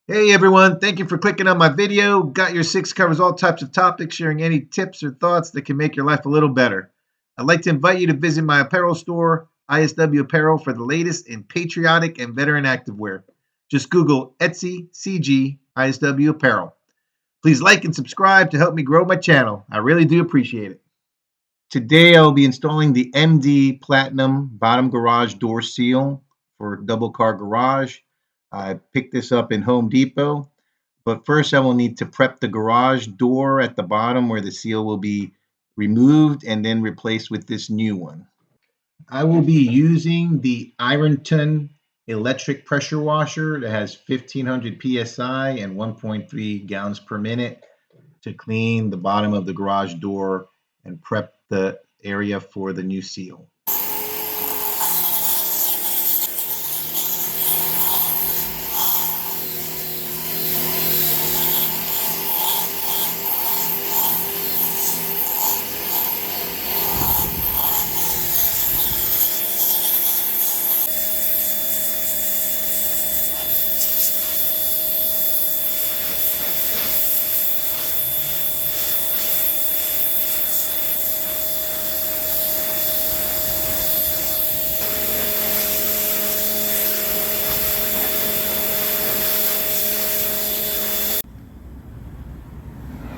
Hey everyone, thank you for clicking on my video. Got Your Six covers all types of topics, sharing any tips or thoughts that can make your life a little better. I'd like to invite you to visit my apparel store, ISW Apparel, for the latest in patriotic and veteran activewear. Just Google Etsy CG ISW Apparel. Please like and subscribe to help me grow my channel. I really do appreciate it. Today I'll be installing the MD Platinum bottom garage door seal for double car garage. I picked this up in Home Depot, but first I will need to prep the garage door at the bottom where the seal will be removed and then replaced with this new one. I will be using the Ironton electric pressure washer that has 1500 psi and 1.3 gallons per minute to clean the bottom of the garage door and prep the area for the new seal.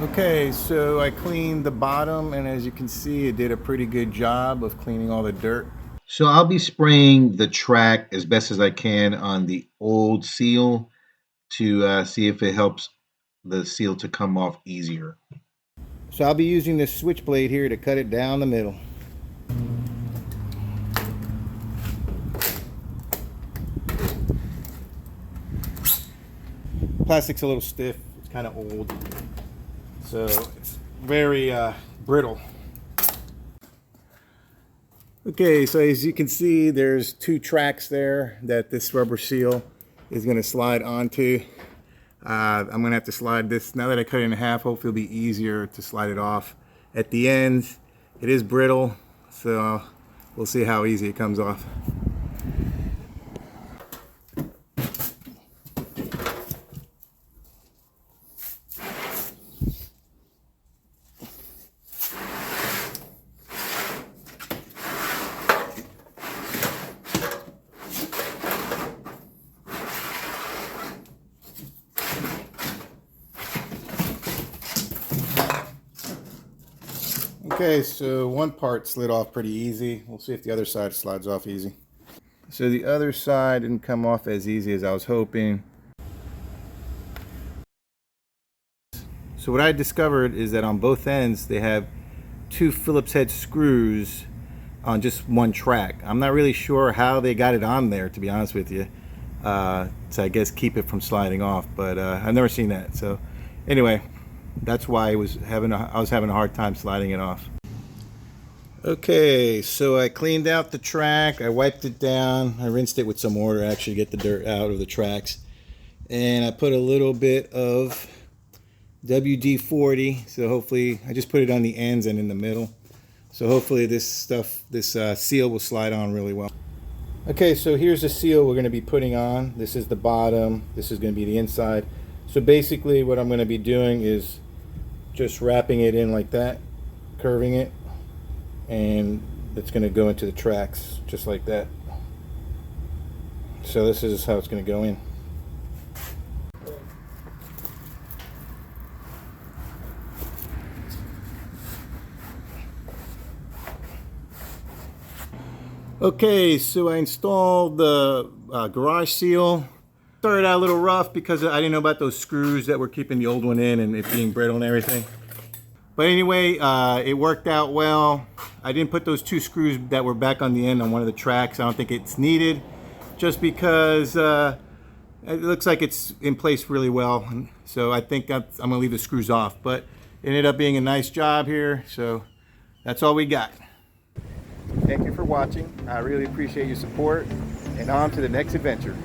Okay, so I cleaned the bottom, and as you can see, it did a pretty good job of cleaning all the dirt. So I'll be spraying the track as best as I can on the old seal to see if it helps the seal to come off easier. So I'll be using this switchblade here to cut it down the middle. Plastic's a little stiff, it's kind of old, so it's very brittle. Okay, so as you can see, there's two tracks there that this rubber seal is going to slide onto. I'm going to have to slide this, now that I cut it in half, hopefully it'll be easier to slide it off. At the ends, it is brittle, so we'll see how easy it comes off. Okay, so one part slid off pretty easy. We'll see if the other side slides off easy. So the other side didn't come off as easy as I was hoping. So what I discovered is that on both ends they have two Phillips head screws on just one track. I'm not really sure how they got it on there, to be honest with you. So I guess keep it from sliding off, but I've never seen that. So anyway, that's why I was having a hard time sliding it off. Okay, so I cleaned out the track, I wiped it down, I rinsed it with some water actually to get the dirt out of the tracks, and I put a little bit of WD-40, so hopefully I just put it on the ends and in the middle, so hopefully this seal will slide on really well. Okay, so here's the seal we're going to be putting on. This is the bottom, this is going to be the inside. So basically what I'm going to be doing is just wrapping it in like that, curving it, and it's going to go into the tracks just like that. So this is how it's going to go in. Okay, so I installed the garage seal. Started out a little rough because I didn't know about those screws that were keeping the old one in and it being brittle and everything. But anyway, it worked out well. I didn't put those two screws that were back on the end on one of the tracks. I don't think it's needed, just because it looks like it's in place really well. So I think I'm gonna leave the screws off, but it ended up being a nice job here. So that's all we got. Thank you for watching. I really appreciate your support, and on to the next adventure.